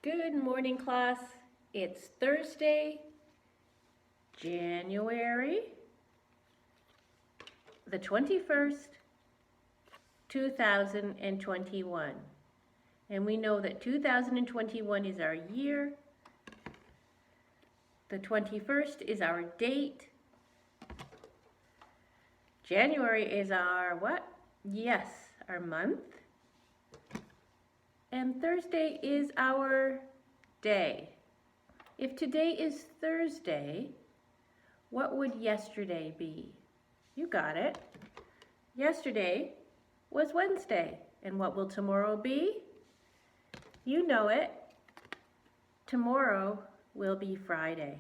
Good morning, class. It's Thursday, January the 21st, 2021. And we know that 2021 is our year. The 21st is our date. January is our what? Yes, our month. And Thursday is our day. If today is Thursday, what would yesterday be? You got it. Yesterday was Wednesday. And what will tomorrow be? You know it. Tomorrow will be Friday.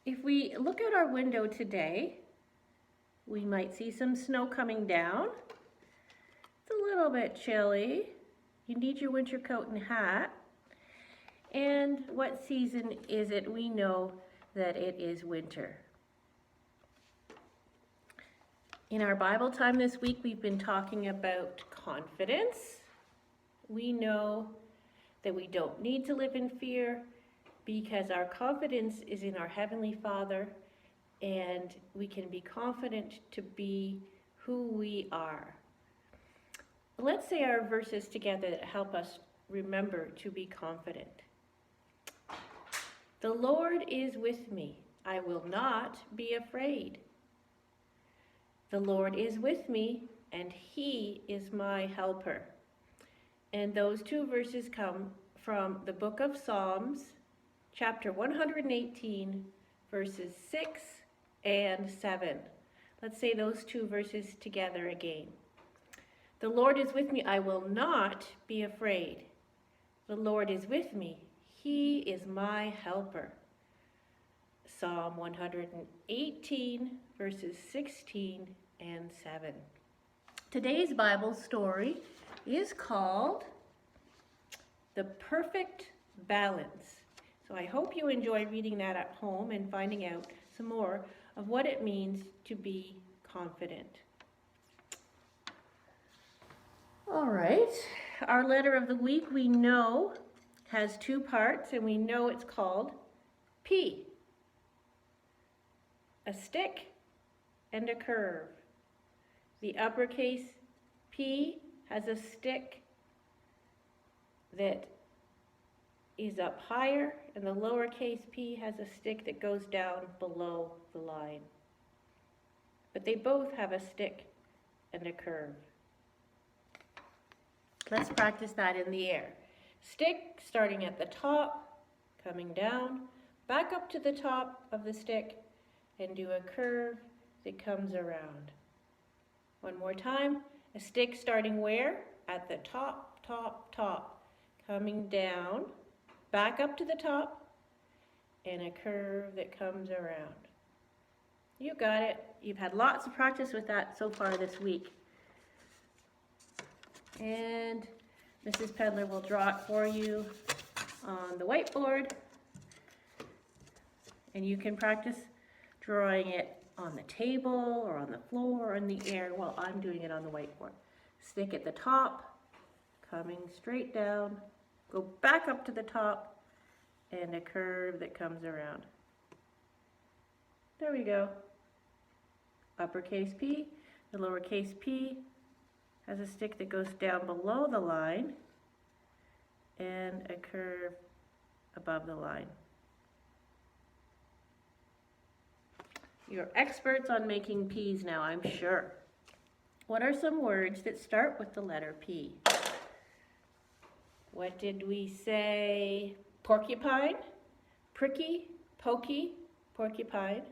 If we look out our window today, we might see some snow coming down. It's a little bit chilly. You need your winter coat and hat. And what season is it? We know that it is winter. In our Bible time this week, we've been talking about confidence. We know that we don't need to live in fear because our confidence is in our Heavenly Father, and we can be confident to be who we are. Let's say our verses together that help us remember to be confident. The Lord is with me. I will not be afraid. The Lord is with me, and He is my helper. And those two verses come from the book of Psalms, chapter 118, verses 6 and 7. Let's say those two verses together again. The Lord is with me, I will not be afraid. The Lord is with me, He is my helper. Psalm 118, verses 16 and 7. Today's Bible story is called The Perfect Balance. So I hope you enjoy reading that at home and finding out some more of what it means to be confident. All right, our letter of the week we know has two parts, and we know it's called P. A stick and a curve. The uppercase P has a stick that is up higher, and the lowercase p has a stick that goes down below the line. But they both have a stick and a curve. Let's practice that in the air. Stick starting at the top, coming down, back up to the top of the stick, and do a curve that comes around. One more time. A stick starting where? At the top, top, top, coming down, back up to the top, and a curve that comes around. You got it. You've had lots of practice with that so far this week. And Mrs. Pedler will draw it for you on the whiteboard. And you can practice drawing it on the table or on the floor or in the air while I'm doing it on the whiteboard. Stick at the top, coming straight down, go back up to the top, and a curve that comes around. There we go. Uppercase P, the lowercase p has a stick that goes down below the line and a curve above the line. You're experts on making P's now, I'm sure. What are some words that start with the letter P? What did we say? Porcupine, pricky, pokey, porcupine,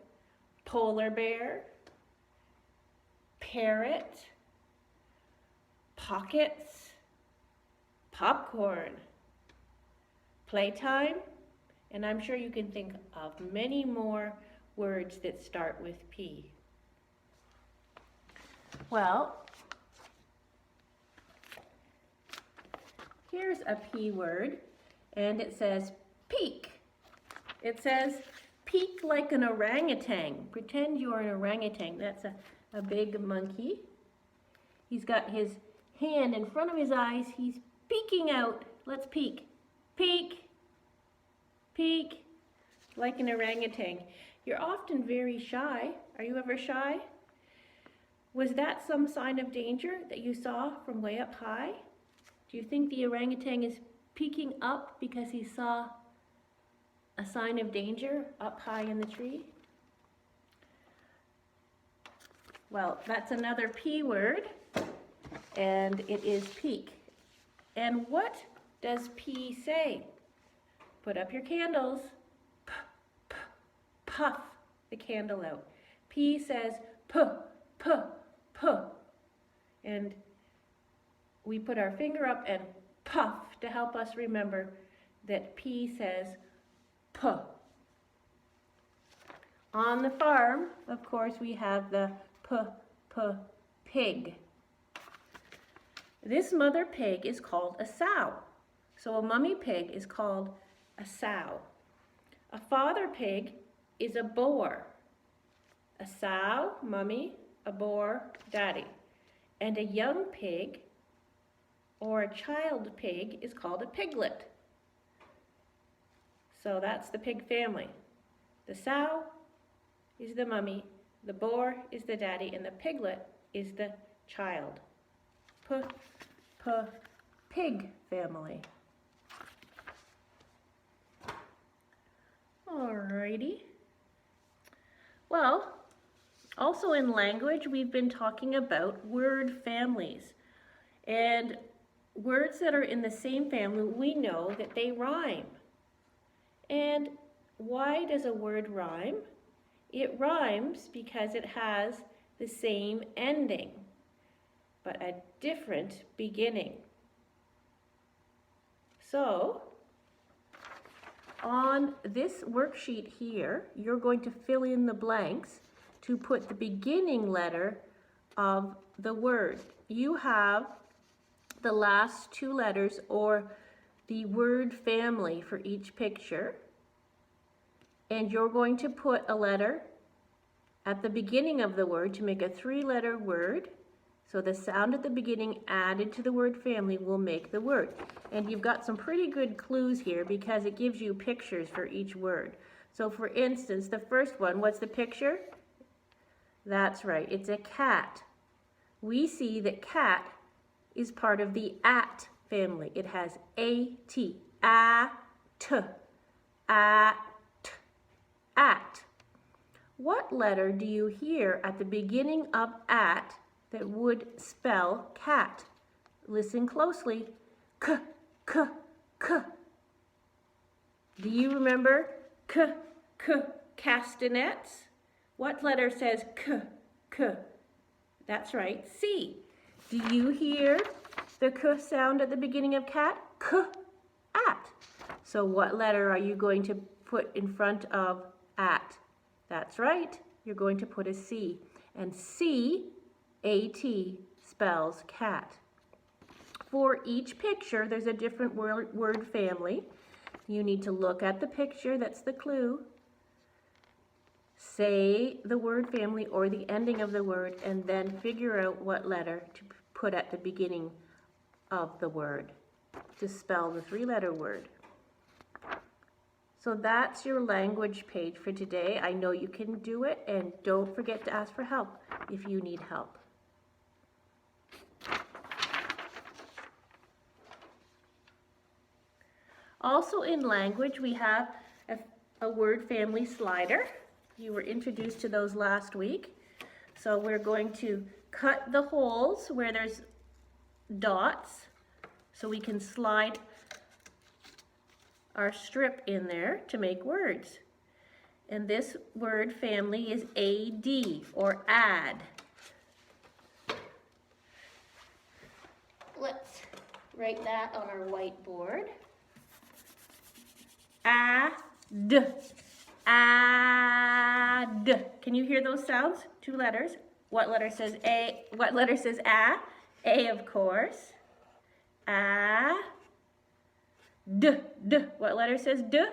polar bear, parrot, pockets, popcorn, playtime, and I'm sure you can think of many more words that start with P. Well, here's a P word, and it says peek. It says peek like an orangutan. Pretend you're an orangutan. That's a big monkey. He's got his hand in front of his eyes. He's peeking out. Let's peek. Peek. Peek. Like an orangutan. You're often very shy. Are you ever shy? Was that some sign of danger that you saw from way up high? Do you think the orangutan is peeking up because he saw a sign of danger up high in the tree? Well, that's another P word, and it is peek. And what does P say? Put up your candles. Puff the candle out. P says puh, puh, puh. And we put our finger up and puff to help us remember that P says puh. On the farm, of course, we have the pig. This mother pig is called a sow. So a mummy pig is called a sow. A father pig is a boar. A sow, mummy, a boar, daddy. And a young pig or a child pig is called a piglet. So that's the pig family. The sow is the mummy, the boar is the daddy, and the piglet is the child. Pig family. Alrighty. Well, also in language, we've been talking about word families. And words that are in the same family, we know that they rhyme. And why does a word rhyme? It rhymes because it has the same ending, but a different beginning. So, on this worksheet here, you're going to fill in the blanks to put the beginning letter of the word. You have the last two letters or the word family for each picture, and you're going to put a letter at the beginning of the word to make a three-letter word. So the sound at the beginning added to the word family will make the word. And you've got some pretty good clues here because it gives you pictures for each word. So for instance, the first one, what's the picture? That's right, it's a cat. We see that cat is part of the at family. It has A-T, a-t, at. What letter do you hear at the beginning of at that would spell cat? Listen closely. K, k, k. Do you remember k, k, castanets? What letter says k, k? That's right, C. Do you hear the k sound at the beginning of cat? K, at. So what letter are you going to put in front of at? That's right, you're going to put a C. And C-A-T spells cat. For each picture, there's a different word family. You need to look at the picture, that's the clue. Say the word family or the ending of the word, and then figure out what letter to put at the beginning of the word to spell the three-letter word. So that's your language page for today. I know you can do it, and don't forget to ask for help if you need help. Also in language, we have a word family slider. You were introduced to those last week. So we're going to cut the holes where there's dots so we can slide our strip in there to make words. And this word family is AD or add. Let's write that on our whiteboard. Add. Add. Can you hear those sounds? Two letters. What letter says A? What letter says A? A, of course. A. D. D. What letter says D?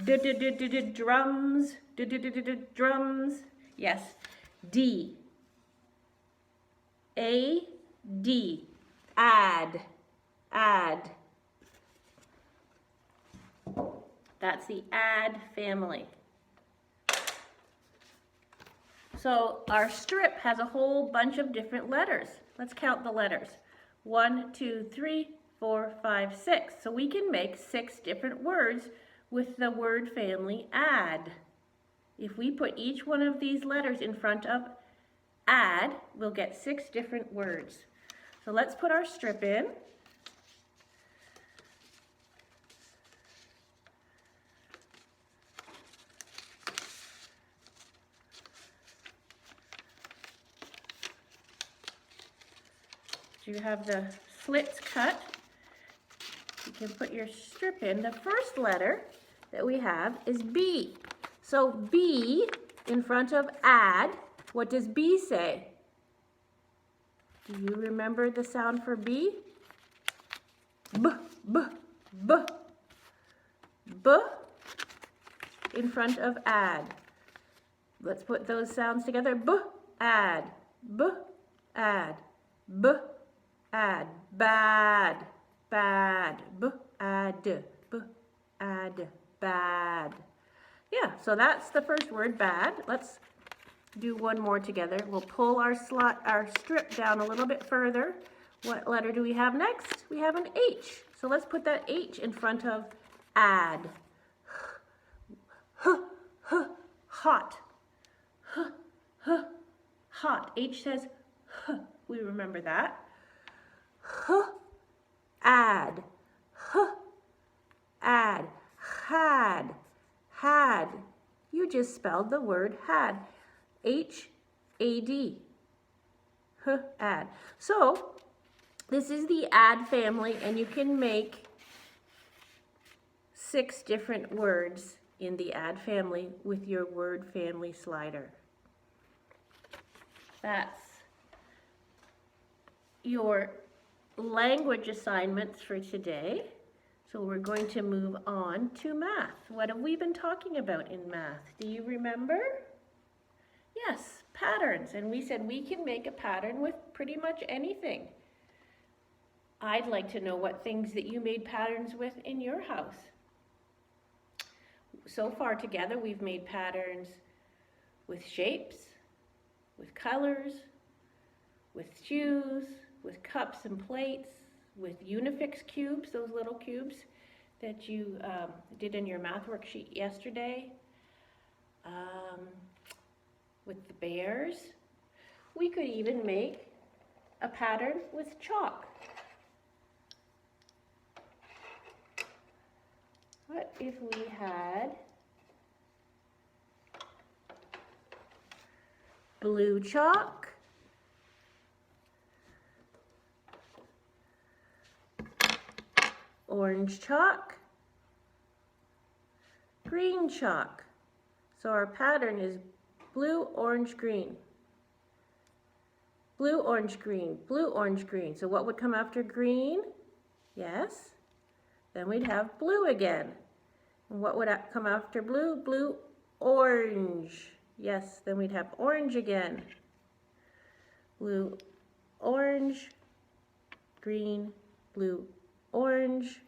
D. D. D. D. D. Drums. D. D. D. D. D. Drums. Yes. D. A. D. Add. Add. That's the add family. So our strip has a whole bunch of different letters. Let's count the letters. 1, 2, 3, 4, 5, 6. So we can make 6 different words with the word family add. If we put each one of these letters in front of add, we'll get 6 different words. So let's put our strip in. You have the slits cut. You can put your strip in. The first letter that we have is B. So B in front of add, what does B say? Do you remember the sound for B? B, B, B. B in front of add. Let's put those sounds together. B, add, B, add, B, add, bad, bad, b, add, b, add, bad. Yeah, so that's the first word, bad. Let's do one more together. We'll pull our strip down a little bit further. What letter do we have next? We have an H. So let's put that H in front of add. Hot. Hot. H says we remember that. Add, add, had. You just spelled the word had. H-A-D. Add. So this is the add family, and you can make 6 different words in the add family with your word family slider. That's your language assignments for today. So we're going to move on to math. What have we been talking about in math? Do you remember? Yes, patterns. And we said we can make a pattern with pretty much anything. I'd like to know what things that you made patterns with in your house. So far together, we've made patterns with shapes, with colors, with shoes, with cups and plates, with Unifix cubes, those little cubes that you did in your math worksheet yesterday, with the bears. We could even make a pattern with chalk. What if we had blue chalk, orange chalk, green chalk? So our pattern is blue, orange, green. Blue, orange, green. Blue, orange, green. So what would come after green? Yes. Then we'd have blue again. And what would come after blue? Blue, orange. Yes, then we'd have orange again. Blue, orange, green, blue, orange,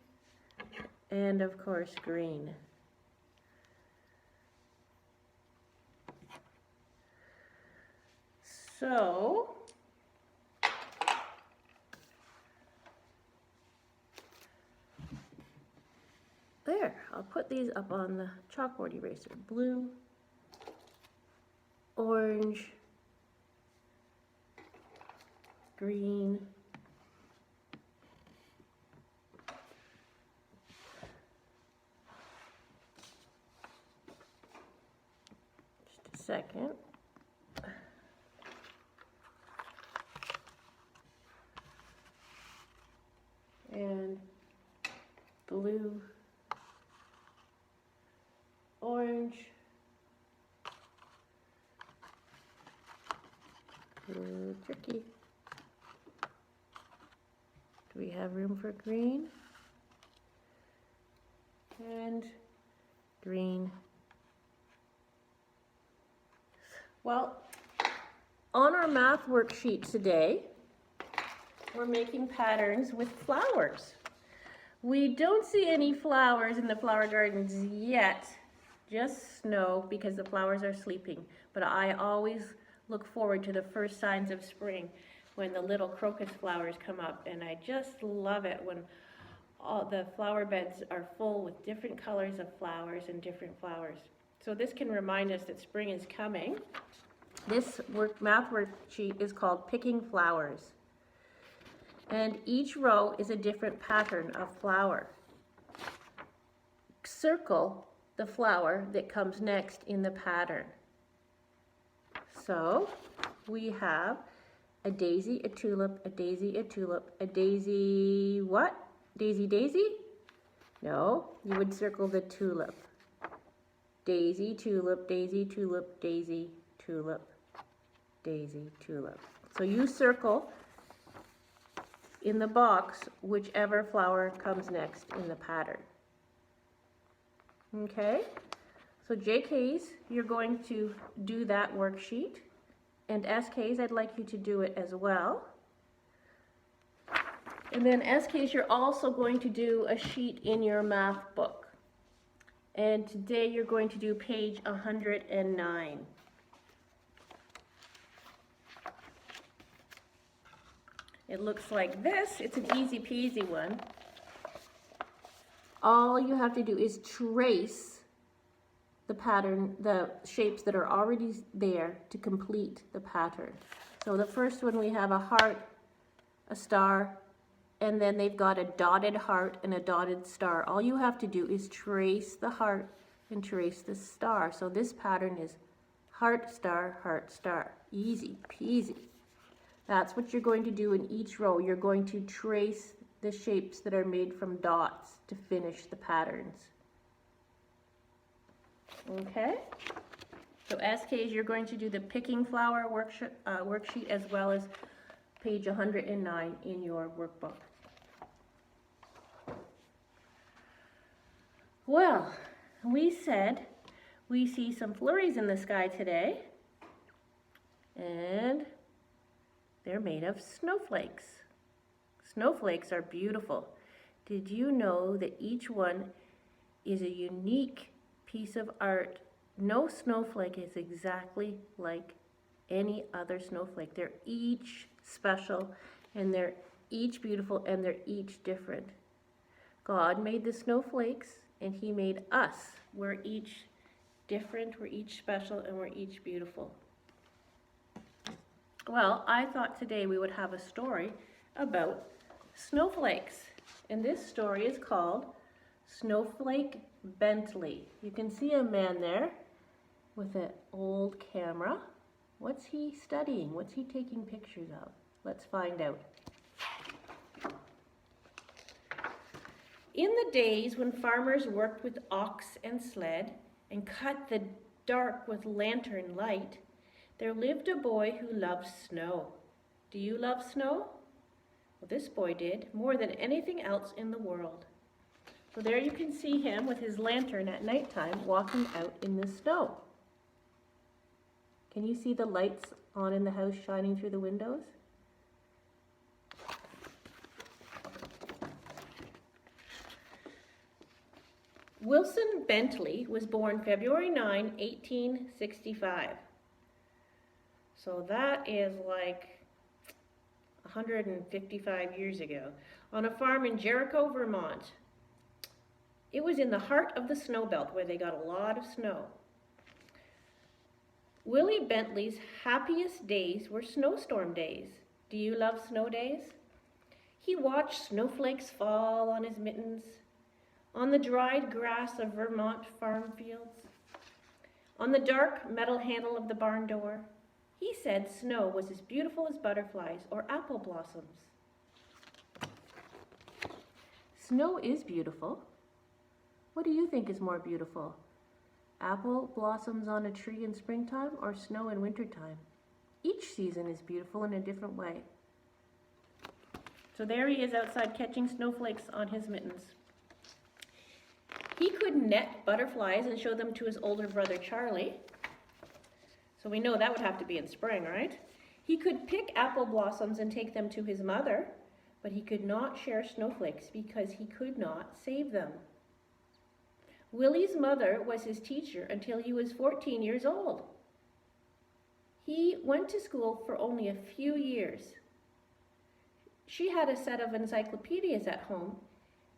and of course green. So there, I'll put these up on the chalkboard eraser. Blue, orange, green, just a second. And blue, orange, tricky. Do we have room for green? And green. Well, on our math worksheet today, we're making patterns with flowers. We don't see any flowers in the flower gardens yet, just snow because the flowers are sleeping. But I always look forward to the first signs of spring when the little crocus flowers come up, and I just love it when all the flower beds are full with different colors of flowers and different flowers. So this can remind us that spring is coming. This math worksheet is called Picking Flowers. And each row is a different pattern of flower. Circle the flower that comes next in the pattern. So we have a daisy, a tulip, a daisy, a tulip, a daisy what? Daisy, daisy? No, you would circle the tulip. Daisy, tulip, daisy, tulip, daisy, tulip, daisy, tulip. So you circle in the box whichever flower comes next in the pattern. Okay, so JKs, you're going to do that worksheet, and SKs, I'd like you to do it as well. And then SKs, you're also going to do a sheet in your math book. And today you're going to do page 109. It looks like this. It's an easy peasy one. All you have to do is trace the pattern, the shapes that are already there to complete the pattern. So the first one we have a heart, a star, and then they've got a dotted heart and a dotted star. All you have to do is trace the heart and trace the star. So this pattern is heart, star, heart, star. Easy peasy. That's what you're going to do in each row. You're going to trace the shapes that are made from dots to finish the patterns. Okay? So SKs, you're going to do the picking flower worksheet as well as page 109 in your workbook. Well, we said we see some flurries in the sky today, and they're made of snowflakes. Snowflakes are beautiful. Did you know that each one is a unique piece of art? No snowflake is exactly like any other snowflake. They're each special, and they're each beautiful, and they're each different. God made the snowflakes, and He made us. We're each different, we're each special, and we're each beautiful. Well, I thought today we would have a story about snowflakes. And this story is called Snowflake Bentley. You can see a man there with an old camera. What's he studying? What's he taking pictures of? Let's find out. In the days when farmers worked with ox and sled and cut the dark with lantern light, there lived a boy who loved snow. Do you love snow? Well, this boy did, more than anything else in the world. So there you can see him with his lantern at nighttime walking out in the snow. Can you see the lights on in the house shining through the windows? Wilson Bentley was born February 9, 1865. So that is like 155 years ago, on a farm in Jericho, Vermont. It was in the heart of the snow belt where they got a lot of snow. Willie Bentley's happiest days were snowstorm days. Do you love snow days? He watched snowflakes fall on his mittens, on the dried grass of Vermont farm fields, on the dark metal handle of the barn door. He said snow was as beautiful as butterflies or apple blossoms. Snow is beautiful. What do you think is more beautiful? Apple blossoms on a tree in springtime or snow in wintertime? Each season is beautiful in a different way. So there he is outside catching snowflakes on his mittens. He could net butterflies and show them to his older brother Charlie. So we know that would have to be in spring, right? He could pick apple blossoms and take them to his mother. but he could not share snowflakes because he could not save them. Willie's mother was his teacher until he was 14 years old. He went to school for only a few years. She had a set of encyclopedias at home,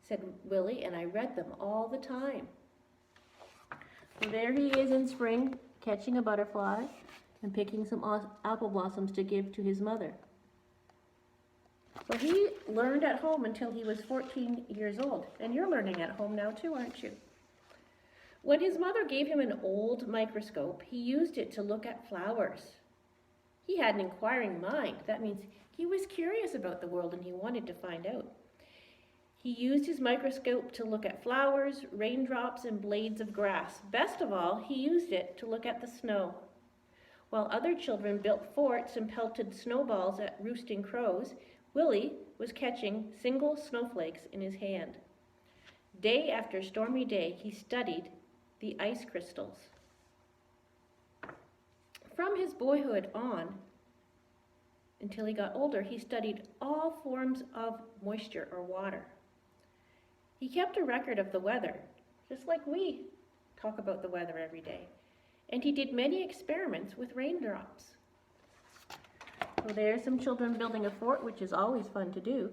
said Willie, and I read them all the time. So there he is in spring, catching a butterfly and picking some apple blossoms to give to his mother. So he learned at home until he was 14 years old. And you're learning at home now too, aren't you? When his mother gave him an old microscope, he used it to look at flowers. He had an inquiring mind. That means he was curious about the world and he wanted to find out. He used his microscope to look at flowers, raindrops, and blades of grass. Best of all, he used it to look at the snow. While other children built forts and pelted snowballs at roosting crows, Willie was catching single snowflakes in his hand. Day after stormy day, he studied the ice crystals. From his boyhood on, until he got older, he studied all forms of moisture or water. He kept a record of the weather, just like we talk about the weather every day. And he did many experiments with raindrops. So there's some children building a fort, which is always fun to do.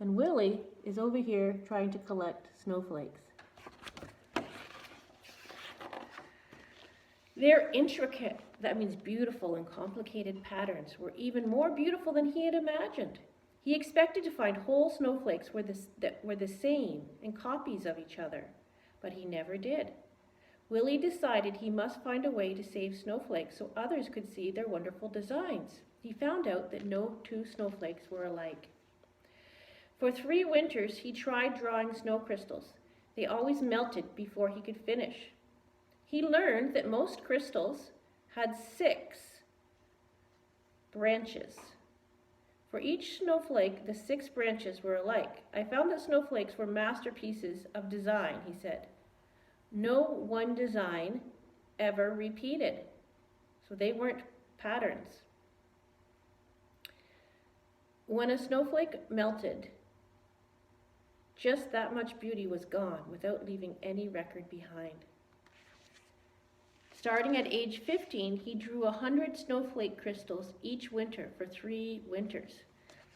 And Willie is over here trying to collect snowflakes. Their intricate, that means beautiful and complicated patterns, were even more beautiful than he had imagined. He expected to find whole snowflakes that were the same and copies of each other, but he never did. Willie decided he must find a way to save snowflakes so others could see their wonderful designs. He found out that no two snowflakes were alike. For 3 winters, he tried drawing snow crystals. They always melted before he could finish. He learned that most crystals had 6 branches. For each snowflake, the 6 branches were alike. I found that snowflakes were masterpieces of design, he said. No one design ever repeated. So they weren't patterns. When a snowflake melted, just that much beauty was gone without leaving any record behind. Starting at age 15, he drew 100 snowflake crystals each winter for 3 winters.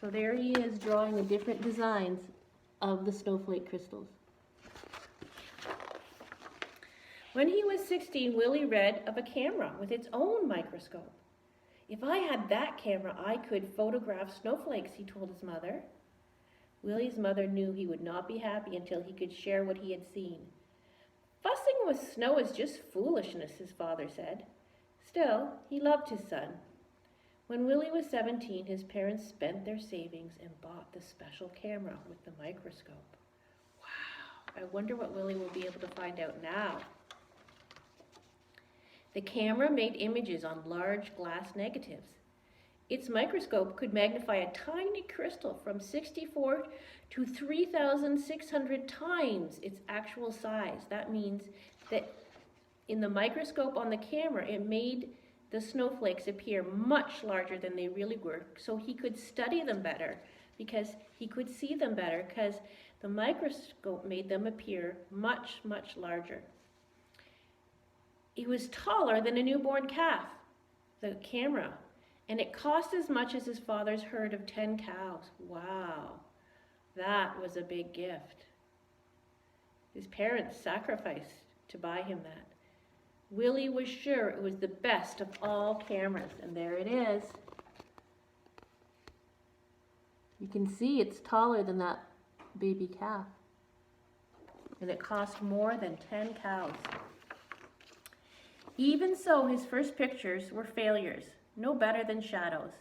So there he is drawing the different designs of the snowflake crystals. When he was 16, Willie read of a camera with its own microscope. If I had that camera, I could photograph snowflakes, he told his mother. Willie's mother knew he would not be happy until he could share what he had seen. Fussing with snow is just foolishness, his father said. Still, he loved his son. When Willie was 17, his parents spent their savings and bought the special camera with the microscope. Wow, I wonder what Willie will be able to find out now. The camera made images on large glass negatives. Its microscope could magnify a tiny crystal from 64 to 3,600 times its actual size. That means that in the microscope on the camera, it made the snowflakes appear much larger than they really were, so he could study them better because he could see them better because the microscope made them appear much, much larger. He was taller than a newborn calf, the camera, and it cost as much as his father's herd of 10 cows. Wow, that was a big gift. His parents sacrificed to buy him that. Willie was sure it was the best of all cameras, and there it is. You can see it's taller than that baby calf, and it cost more than 10 cows. Even so, his first pictures were failures, no better than shadows.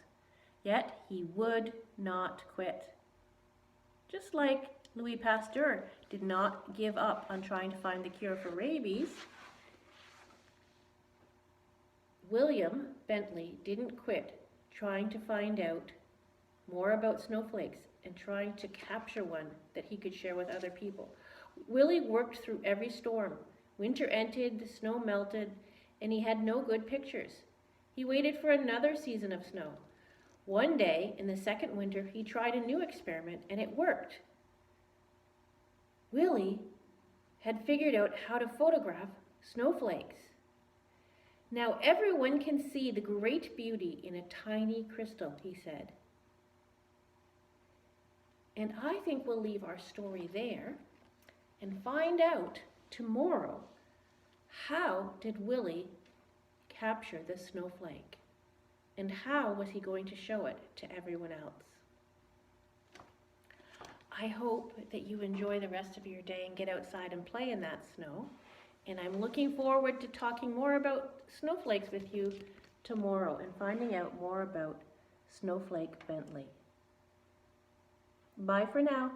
Yet he would not quit. Just like Louis Pasteur did not give up on trying to find the cure for rabies, William Bentley didn't quit trying to find out more about snowflakes and trying to capture one that he could share with other people. Willie worked through every storm. Winter ended, the snow melted, and he had no good pictures. He waited for another season of snow. One day, in the second winter, he tried a new experiment, and it worked. Willie had figured out how to photograph snowflakes. Now everyone can see the great beauty in a tiny crystal, he said. And I think we'll leave our story there and find out tomorrow, how did Willie capture the snowflake? And how was he going to show it to everyone else? I hope that you enjoy the rest of your day and get outside and play in that snow. And I'm looking forward to talking more about snowflakes with you tomorrow and finding out more about Snowflake Bentley. Bye for now.